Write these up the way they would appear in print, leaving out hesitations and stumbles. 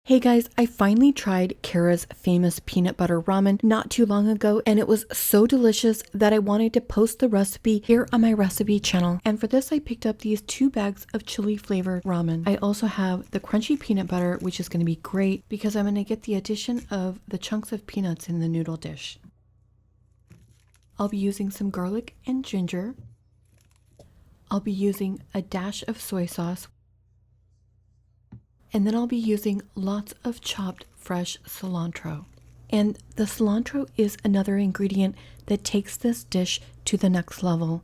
Hey guys, I finally tried Kara's famous peanut butter ramen not too long ago, and it was so delicious that I wanted to post the recipe here on my recipe channel. And for this, I picked up these 2 bags of chili flavored ramen. I also have the crunchy peanut butter, which is going to be great because I'm going to get the addition of the chunks of peanuts in the noodle dish. I'll be using some garlic and ginger. I'll be using a dash of soy sauce. And then I'll be using lots of chopped fresh cilantro. And the cilantro is another ingredient that takes this dish to the next level.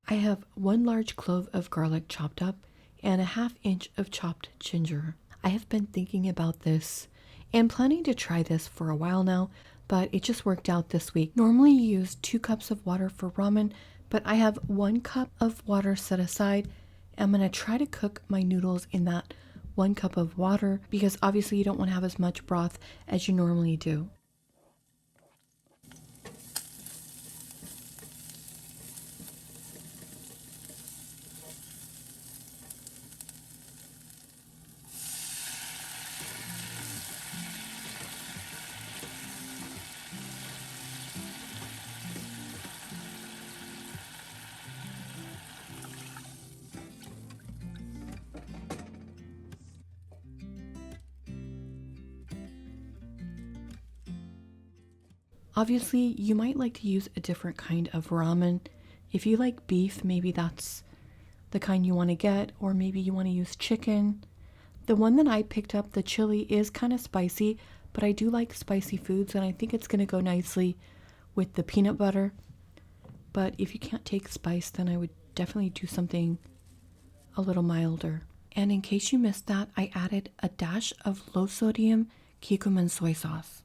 I have 1 large clove of garlic chopped up and a 1/2 inch of chopped ginger. I have been thinking about this and planning to try this for a while now, but it just worked out this week. Normally you use 2 cups of water for ramen, but I have 1 cup of water set aside. I'm going to try to cook my noodles in that 1 cup of water because obviously you don't want to have as much broth as you normally do. Obviously, you might like to use a different kind of ramen. If you like beef, maybe that's the kind you want to get, or maybe you want to use chicken. The one that I picked up, the chili, is kind of spicy, but I do like spicy foods, and I think it's going to go nicely with the peanut butter. But if you can't take spice, then I would definitely do something a little milder. And in case you missed that, I added a dash of low sodium Kikkoman soy sauce.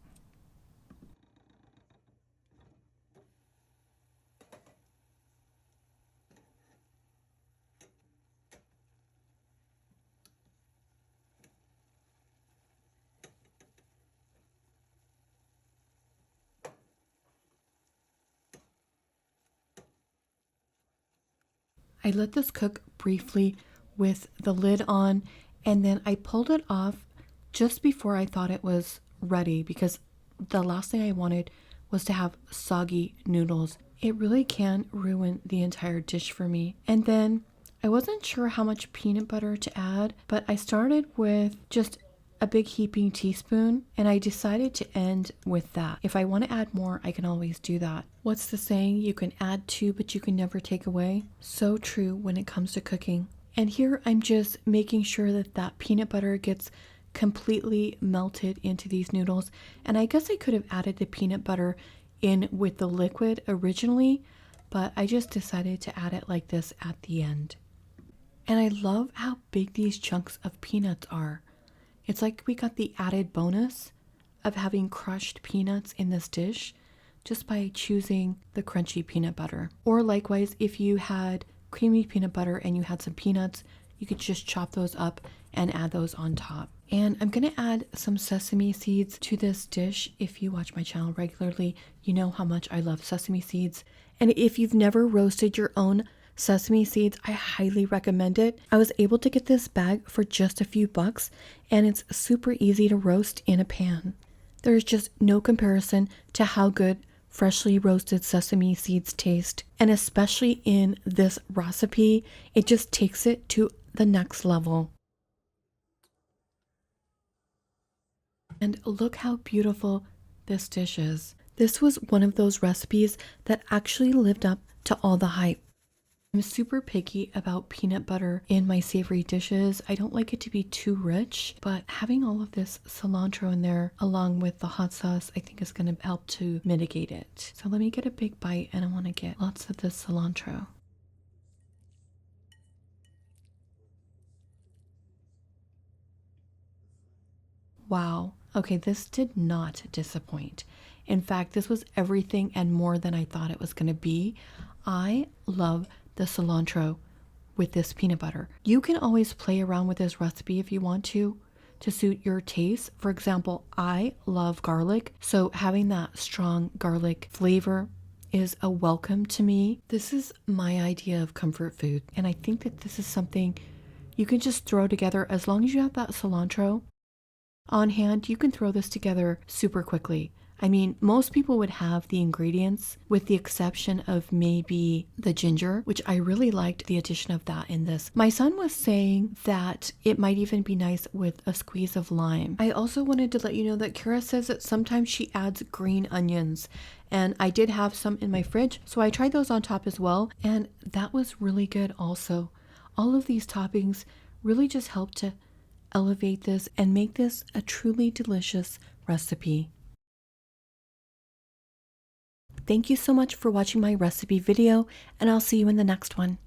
I let this cook briefly with the lid on, and then I pulled it off just before I thought it was ready because the last thing I wanted was to have soggy noodles. It really can ruin the entire dish for me. And then I wasn't sure how much peanut butter to add, but I started with just a big heaping teaspoon, and I decided to end with that. If I want to add more, I can always do that. What's the saying? You can add to, but you can never take away. So true when it comes to cooking. And here I'm just making sure that that peanut butter gets completely melted into these noodles. And I guess I could have added the peanut butter in with the liquid originally, but I just decided to add it like this at the end. And I love how big these chunks of peanuts are. It's like we got the added bonus of having crushed peanuts in this dish just by choosing the crunchy peanut butter. Or likewise, if you had creamy peanut butter and you had some peanuts, you could just chop those up and add those on top. And I'm going to add some sesame seeds to this dish. If you watch my channel regularly, you know how much I love sesame seeds. And if you've never roasted your own sesame seeds, I highly recommend it. I was able to get this bag for just a few bucks, and it's super easy to roast in a pan. There's just no comparison to how good freshly roasted sesame seeds taste, and especially in this recipe, it just takes it to the next level. And look how beautiful this dish is. This was one of those recipes that actually lived up to all the hype. I'm super picky about peanut butter in my savory dishes. I don't like it to be too rich, but having all of this cilantro in there along with the hot sauce, I think is going to help to mitigate it. So let me get a big bite, and I want to get lots of this cilantro. Wow. Okay, this did not disappoint. In fact, this was everything and more than I thought it was going to be. I love the cilantro with this peanut butter. You can always play around with this recipe if you want to suit your taste. For example, I love garlic, so having that strong garlic flavor is a welcome to me. This is my idea of comfort food, and I think that this is something you can just throw together as long as you have that cilantro. on hand, you can throw this together super quickly. I mean, most people would have the ingredients with the exception of maybe the ginger, which I really liked the addition of that in this. My son was saying that it might even be nice with a squeeze of lime. I also wanted to let you know that Kara says that sometimes she adds green onions, and I did have some in my fridge, so I tried those on top as well, and that was really good also. All of these toppings really just help to elevate this and make this a truly delicious recipe. Thank you so much for watching my recipe video, and I'll see you in the next one.